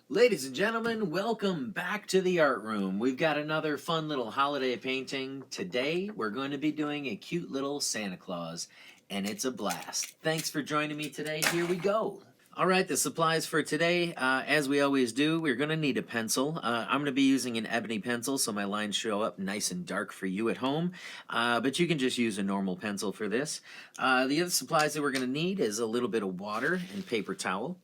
Ladies and gentlemen, welcome back to the art room. We've got another fun little holiday painting. Today we're going to be doing a cute little Santa Claus, and it's a blast. Thanks for joining me today. Here we go. All right, the supplies for today, as we always do, we're going to need a pencil. I'm going to be using an ebony pencil so my lines show up nice and dark for you at home, but you can just use a normal pencil for this. The other supplies that we're going to need is a little bit of water and paper towel.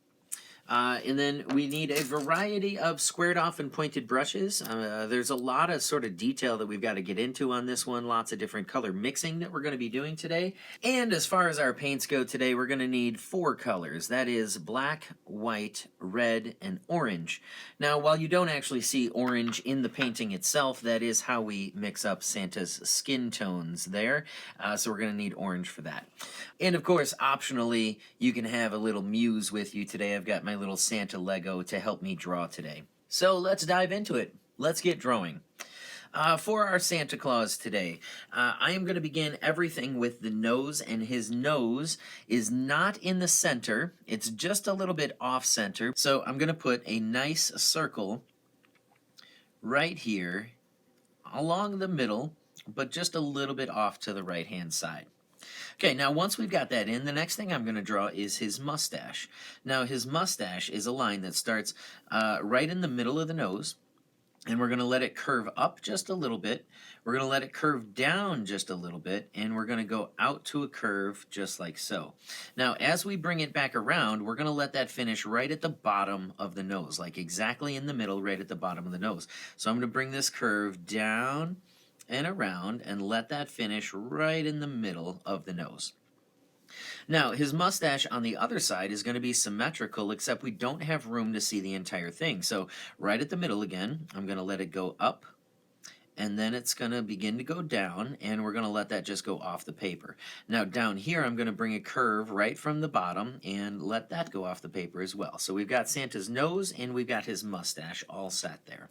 And then we need a variety of squared off and pointed brushes. There's a lot of sort of detail that we've got to get into on this one. Lots of different color mixing that we're going to be doing today. And as far as our paints go today, we're going to need 4 colors. That is black, white, red, and orange. Now, while you don't actually see orange in the painting itself, that is how we mix up Santa's skin tones there. So we're going to need orange for that. And of course, optionally, you can have a little muse with you today. I've got my little Santa Lego to help me draw today. So let's dive into it. Let's get drawing. For our Santa Claus today, I am going to begin everything with the nose, and his nose is not in the center. It's just a little bit off center. So I'm going to put a nice circle right here along the middle, but just a little bit off to the right-hand side. Okay, now once we've got that in, the next thing I'm going to draw is his mustache. Now his mustache is a line that starts right in the middle of the nose, and we're going to let it curve up just a little bit. We're going to let it curve down just a little bit, and we're going to go out to a curve just like so. Now as we bring it back around, we're going to let that finish right at the bottom of the nose, like exactly in the middle, right at the bottom of the nose. So I'm going to bring this curve down and around and let that finish right in the middle of the nose. Now, his mustache on the other side is going to be symmetrical, except we don't have room to see the entire thing. So right at the middle again, I'm going to let it go up, and then it's going to begin to go down, and we're going to let that just go off the paper. Now down here, I'm going to bring a curve right from the bottom and let that go off the paper as well. So we've got Santa's nose and we've got his mustache all set there.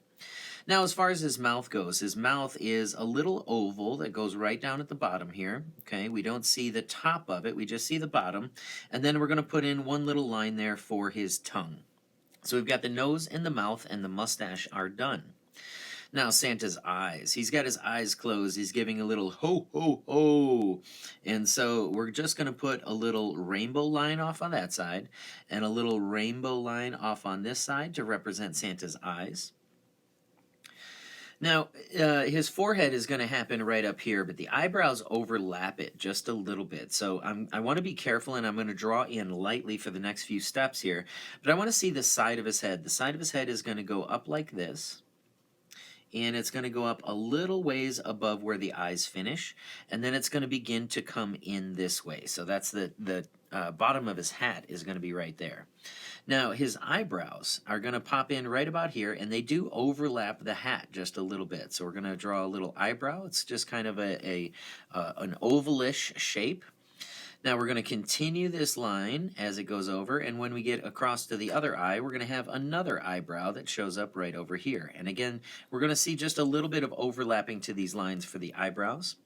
Now, as far as his mouth goes, his mouth is a little oval that goes right down at the bottom here. Okay, we don't see the top of it, we just see the bottom. And then we're going to put in one little line there for his tongue. So we've got the nose and the mouth and the mustache are done. Now, Santa's eyes. He's got his eyes closed. He's giving a little ho, ho, ho. And so we're just going to put a little rainbow line off on that side and a little rainbow line off on this side to represent Santa's eyes. Now, his forehead is going to happen right up here, but the eyebrows overlap it just a little bit. So I want to be careful, and I'm going to draw in lightly for the next few steps here. But I want to see the side of his head. The side of his head is going to go up like this, and it's going to go up a little ways above where the eyes finish, and then it's going to begin to come in this way. So that's the bottom of his hat is going to be right there. Now, his eyebrows are going to pop in right about here, and they do overlap the hat just a little bit. So we're going to draw a little eyebrow. It's just kind of an ovalish shape. Now we're going to continue this line as it goes over, and when we get across to the other eye, we're going to have another eyebrow that shows up right over here. And again, we're going to see just a little bit of overlapping to these lines for the eyebrows.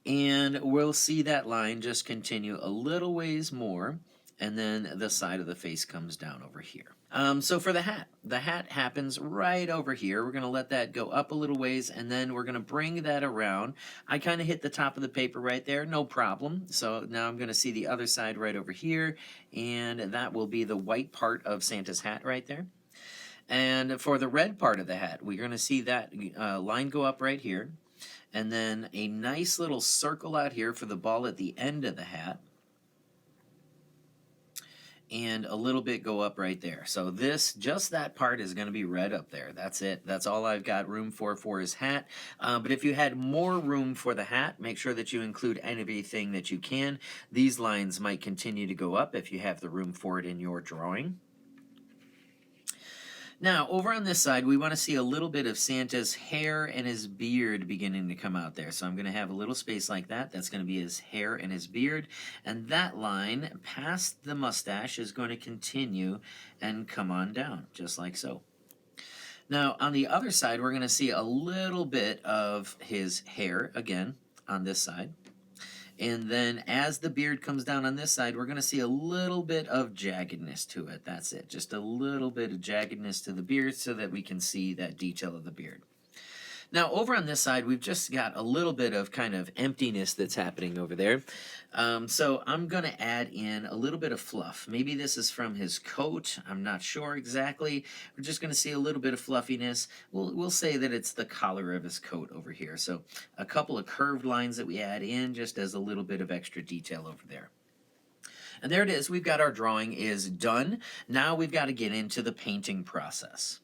And we'll see that line just continue a little ways more, and then the side of the face comes down over here. So for the hat happens right over here. We're going to let that go up a little ways, and then we're going to bring that around. I kind of hit the top of the paper right there, no problem. So now I'm going to see the other side right over here, and that will be the white part of Santa's hat right there. And for the red part of the hat, we're going to see that line go up right here, and then a nice little circle out here for the ball at the end of the hat, and a little bit go up right there. So just that part is going to be red up there. That's it. That's all I've got room for his hat. But if you had more room for the hat, make sure that you include anything that you can. These lines might continue to go up if you have the room for it in your drawing. Now, over on this side, we want to see a little bit of Santa's hair and his beard beginning to come out there. So I'm going to have a little space like that. That's going to be his hair and his beard. And that line past the mustache is going to continue and come on down, just like so. Now, on the other side, we're going to see a little bit of his hair, again, on this side. And then as the beard comes down on this side, we're going to see a little bit of jaggedness to it. That's it. Just a little bit of jaggedness to the beard so that we can see that detail of the beard. Now over on this side, we've just got a little bit of kind of emptiness that's happening over there. So I'm going to add in a little bit of fluff. Maybe this is from his coat. I'm not sure exactly. We're just going to see a little bit of fluffiness. We'll say that it's the collar of his coat over here. So a couple of curved lines that we add in just as a little bit of extra detail over there. And there it is. We've got our drawing is done. Now we've got to get into the painting process.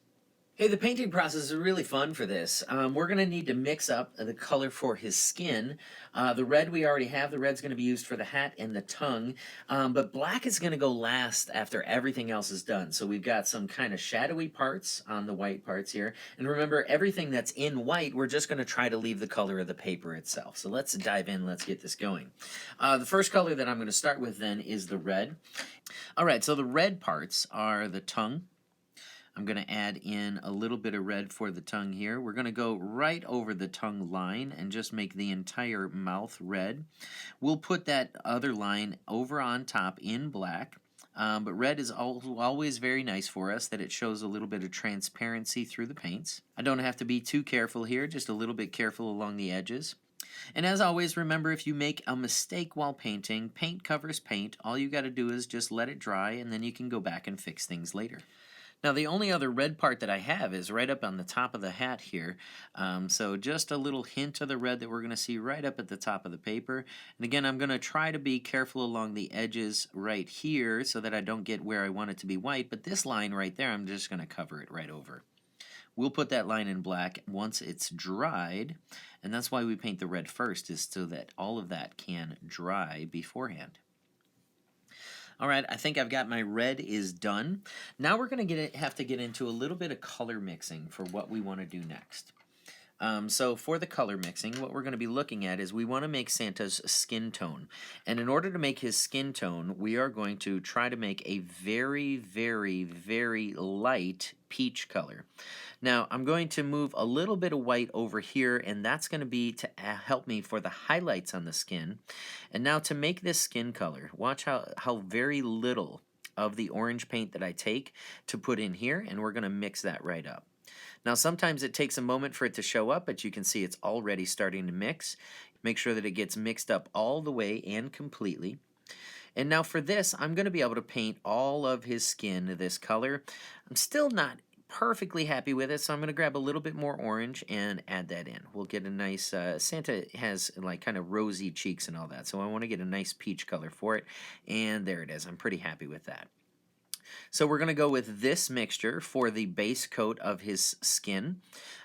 Hey, the painting process is really fun for this. We're going to need to mix up the color for his skin. The red we already have. The red's going to be used for the hat and the tongue. But black is going to go last after everything else is done. So we've got some kind of shadowy parts on the white parts here. And remember, everything that's in white, we're just going to try to leave the color of the paper itself. So let's dive in. Let's get this going. The first color that I'm going to start with then is the red. All right, so the red parts are the tongue. I'm going to add in a little bit of red for the tongue here. We're going to go right over the tongue line and just make the entire mouth red. We'll put that other line over on top in black. But red is always very nice for us, that it shows a little bit of transparency through the paints. I don't have to be too careful here, just a little bit careful along the edges. And as always, remember, if you make a mistake while painting, paint covers paint. All you got to do is just let it dry, and then you can go back and fix things later. Now the only other red part that I have is right up on the top of the hat here. So just a little hint of the red that we're going to see right up at the top of the paper. And again, I'm going to try to be careful along the edges right here so that I don't get where I want it to be white. But this line right there, I'm just going to cover it right over. We'll put that line in black once it's dried. And that's why we paint the red first, is so that all of that can dry beforehand. All right, I think I've got my red is done. Now we're going to have to get into a little bit of color mixing for what we want to do next. So for the color mixing, what we're going to be looking at is we want to make Santa's skin tone. And in order to make his skin tone, we are going to try to make a very, very, very light peach color. Now, I'm going to move a little bit of white over here, and that's going to be to help me for the highlights on the skin. And now to make this skin color, watch how very little of the orange paint that I take to put in here, and we're going to mix that right up. Now, sometimes it takes a moment for it to show up, but you can see it's already starting to mix. Make sure that it gets mixed up all the way and completely. And now for this, I'm going to be able to paint all of his skin this color. I'm still not perfectly happy with it, so I'm going to grab a little bit more orange and add that in. We'll get a nice, Santa has like kind of rosy cheeks and all that, so I want to get a nice peach color for it. And there it is. I'm pretty happy with that. So we're going to go with this mixture for the base coat of his skin.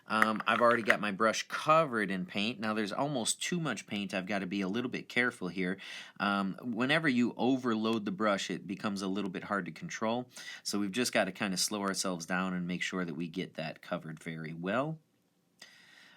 I've already got my brush covered in paint. Now there's almost too much paint. I've got to be a little bit careful here. Whenever you overload the brush, it becomes a little bit hard to control. So we've just got to kind of slow ourselves down and make sure that we get that covered very well.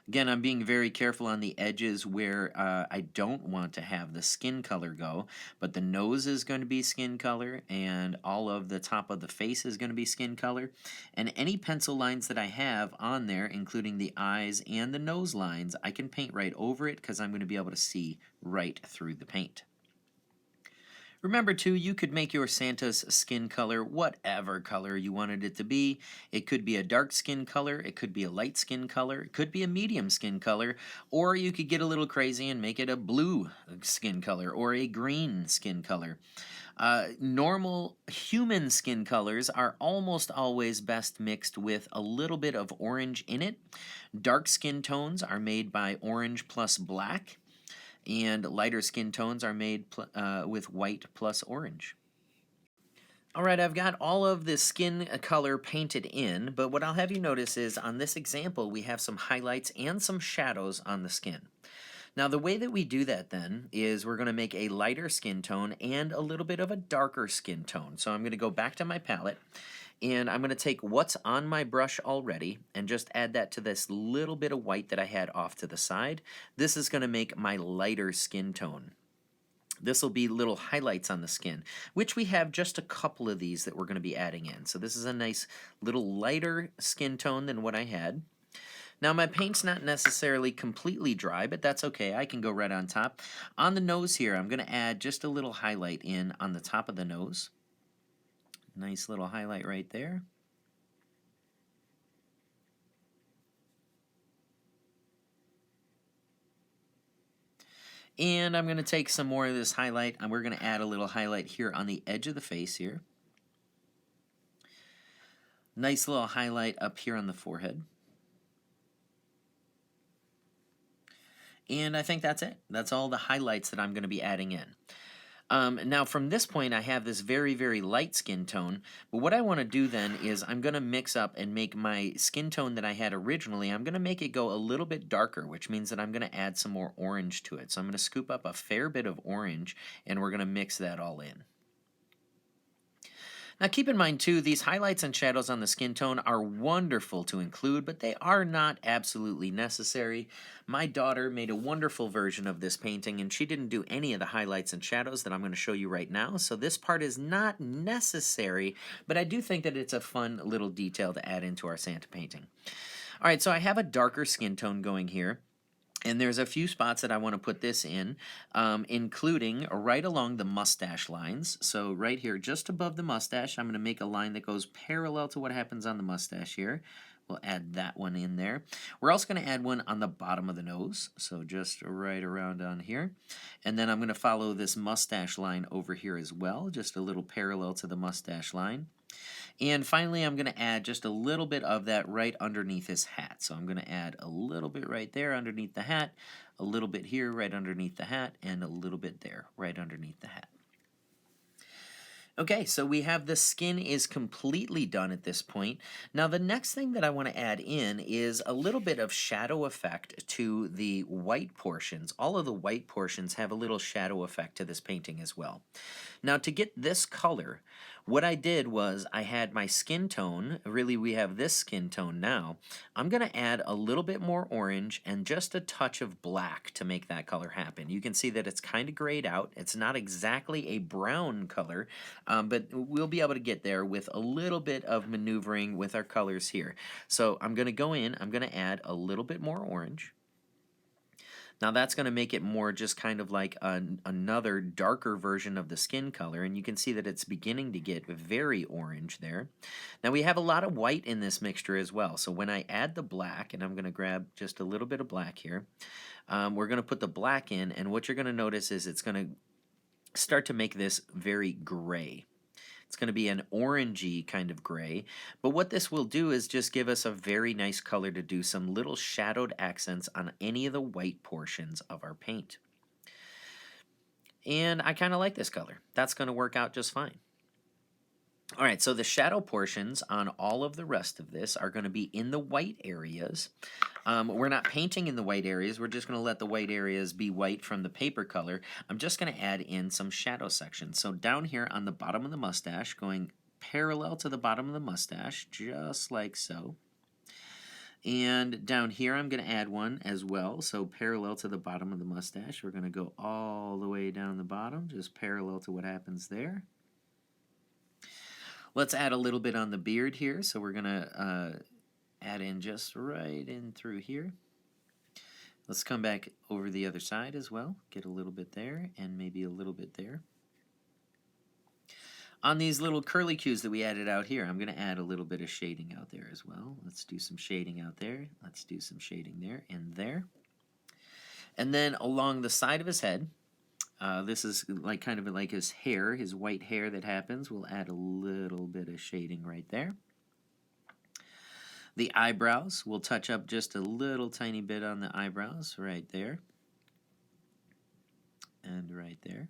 Again, I'm being very careful on the edges where I don't want to have the skin color go, but the nose is going to be skin color, and all of the top of the face is going to be skin color. And any pencil lines that I have on there, including the eyes and the nose lines, I can paint right over it because I'm going to be able to see right through the paint. Remember, too, you could make your Santa's skin color whatever color you wanted it to be. It could be a dark skin color, it could be a light skin color, it could be a medium skin color, or you could get a little crazy and make it a blue skin color or a green skin color. Normal human skin colors are almost always best mixed with a little bit of orange in it. Dark skin tones are made by orange plus black, and lighter skin tones are made with white plus orange. Alright, I've got all of the skin color painted in, but what I'll have you notice is on this example we have some highlights and some shadows on the skin. Now the way that we do that then is we're going to make a lighter skin tone and a little bit of a darker skin tone. So I'm going to go back to my palette, and I'm going to take what's on my brush already and just add that to this little bit of white that I had off to the side. This is going to make my lighter skin tone. This will be little highlights on the skin, which we have just a couple of these that we're going to be adding in. So this is a nice little lighter skin tone than what I had. Now my paint's not necessarily completely dry, but that's okay. I can go right on top. On the nose here, I'm going to add just a little highlight in on the top of the nose. Nice little highlight right there. And I'm going to take some more of this highlight, and we're going to add a little highlight here on the edge of the face here. Nice little highlight up here on the forehead. And I think that's it. That's all the highlights that I'm going to be adding in. Now from this point I have this very, very light skin tone, but what I want to do then is I'm going to mix up and make my skin tone that I had originally, I'm going to make it go a little bit darker, which means that I'm going to add some more orange to it. So I'm going to scoop up a fair bit of orange and we're going to mix that all in. Now keep in mind too, these highlights and shadows on the skin tone are wonderful to include, but they are not absolutely necessary. My daughter made a wonderful version of this painting and she didn't do any of the highlights and shadows that I'm going to show you right now, so this part is not necessary, but I do think that it's a fun little detail to add into our Santa painting. Alright, so I have a darker skin tone going here. And there's a few spots that I want to put this in, including right along the mustache lines. So right here, just above the mustache, I'm going to make a line that goes parallel to what happens on the mustache here. We'll add that one in there. We're also going to add one on the bottom of the nose, so just right around on here. And then I'm going to follow this mustache line over here as well, just a little parallel to the mustache line. And finally, I'm going to add just a little bit of that right underneath his hat. So I'm going to add a little bit right there underneath the hat, a little bit here right underneath the hat, and a little bit there right underneath the hat. Okay, so we have the skin is completely done at this point. Now the next thing that I want to add in is a little bit of shadow effect to the white portions. All of the white portions have a little shadow effect to this painting as well. Now to get this color, what I did was I had my skin tone, really we have this skin tone now. I'm going to add a little bit more orange and just a touch of black to make that color happen. You can see that it's kind of grayed out. It's not exactly a brown color, but we'll be able to get there with a little bit of maneuvering with our colors here. So I'm going to go in, I'm going to add a little bit more orange. Now that's going to make it more just kind of like another darker version of the skin color, and you can see that it's beginning to get very orange there. Now we have a lot of white in this mixture as well, so when I add the black, and I'm going to grab just a little bit of black here, we're going to put the black in, and what you're going to notice is it's going to start to make this very gray. It's going to be an orangey kind of gray, but what this will do is just give us a very nice color to do some little shadowed accents on any of the white portions of our paint. And I kind of like this color. That's going to work out just fine. Alright, so the shadow portions on all of the rest of this are going to be in the white areas. We're not painting in the white areas, we're just going to let the white areas be white from the paper color. I'm just going to add in some shadow sections. So down here on the bottom of the mustache, going parallel to the bottom of the mustache, just like so. And down here I'm going to add one as well, so parallel to the bottom of the mustache. We're going to go all the way down the bottom, just parallel to what happens there. Let's add a little bit on the beard here, so we're going to add in just right in through here. Let's come back over the other side as well, get a little bit there, and maybe a little bit there. On these little curly cues that we added out here, I'm going to add a little bit of shading out there as well. Let's do some shading out there, let's do some shading there and there. And then along the side of his head, this is like kind of like his hair, his white hair that happens. We'll add a little bit of shading right there. The eyebrows, we'll touch up just a little tiny bit on the eyebrows right there. And right there.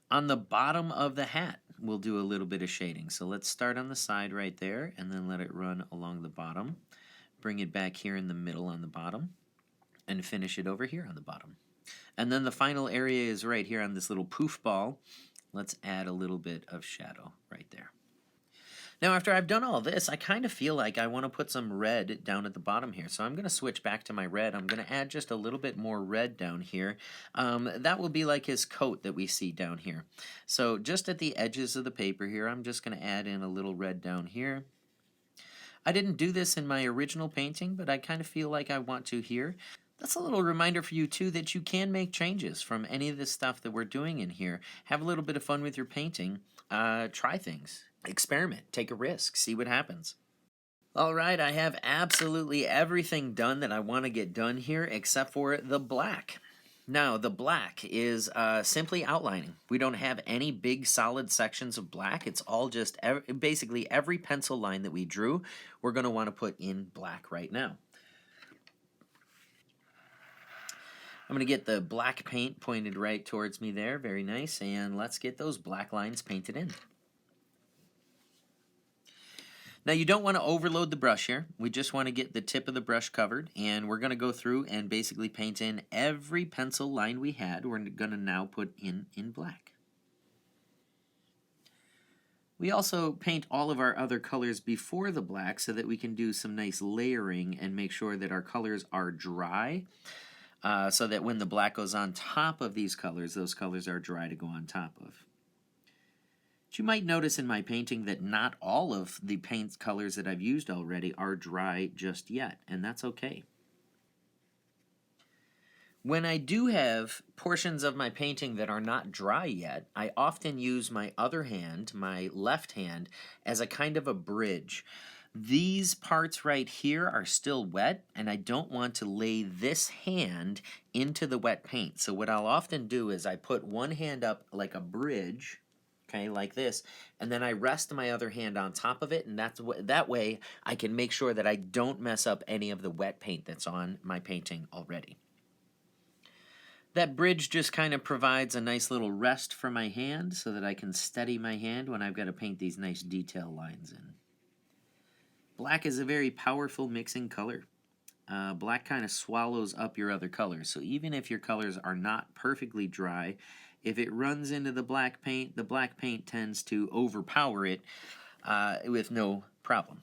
On the bottom of the hat, we'll do a little bit of shading. So let's start on the side right there and then let it run along the bottom. Bring it back here in the middle on the bottom and finish it over here on the bottom. And then the final area is right here on this little poof ball. Let's add a little bit of shadow right there. Now after I've done all this, I kind of feel like I want to put some red down at the bottom here. So I'm going to switch back to my red. I'm going to add just a little bit more red down here. That will be like his coat that we see down here. So just at the edges of the paper here, I'm just going to add in a little red down here. I didn't do this in my original painting, but I kind of feel like I want to here. That's a little reminder for you too that you can make changes from any of this stuff that we're doing in here. Have a little bit of fun with your painting. Try things. Experiment. Take a risk. See what happens. All right, I have absolutely everything done that I want to get done here except for the black. Now, the black is simply outlining. We don't have any big solid sections of black. It's all just basically every pencil line that we drew, we're going to want to put in black right now. I'm going to get the black paint pointed right towards me there. Very nice. And let's get those black lines painted in. Now, you don't want to overload the brush here. We just want to get the tip of the brush covered, and we're going to go through and basically paint in every pencil line we had. We're going to now put in black. We also paint all of our other colors before the black so that we can do some nice layering and make sure that our colors are dry, so that when the black goes on top of these colors, those colors are dry to go on top of. You might notice in my painting that not all of the paint colors that I've used already are dry just yet, and that's okay. When I do have portions of my painting that are not dry yet, I often use my other hand, my left hand, as a kind of a bridge. These parts right here are still wet, and I don't want to lay this hand into the wet paint. So what I'll often do is I put one hand up like a bridge, okay, like this, and then I rest my other hand on top of it, and that way I can make sure that I don't mess up any of the wet paint that's on my painting already. That bridge just kind of provides a nice little rest for my hand so that I can steady my hand when I've got to paint these nice detail lines in. Black is a very powerful mixing color. Black kind of swallows up your other colors, so even if your colors are not perfectly dry, if it runs into the black paint tends to overpower it with no problem.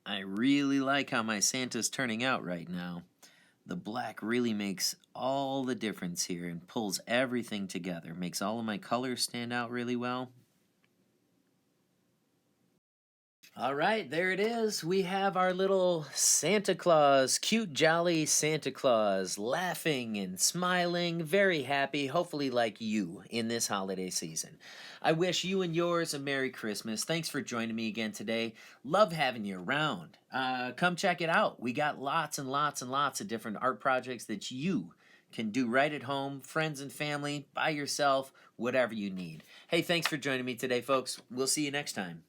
I really like how my Santa's turning out right now. The black really makes all the difference here and pulls everything together. Makes all of my colors stand out really well. All right, there it is. We have our little Santa Claus, cute, jolly Santa Claus, laughing and smiling, very happy, hopefully like you in this holiday season. I wish you and yours a Merry Christmas. Thanks for joining me again today. Love having you around. Come check it out. We got lots and lots and lots of different art projects that you can do right at home, friends and family, by yourself, whatever you need. Hey, thanks for joining me today, folks. We'll see you next time.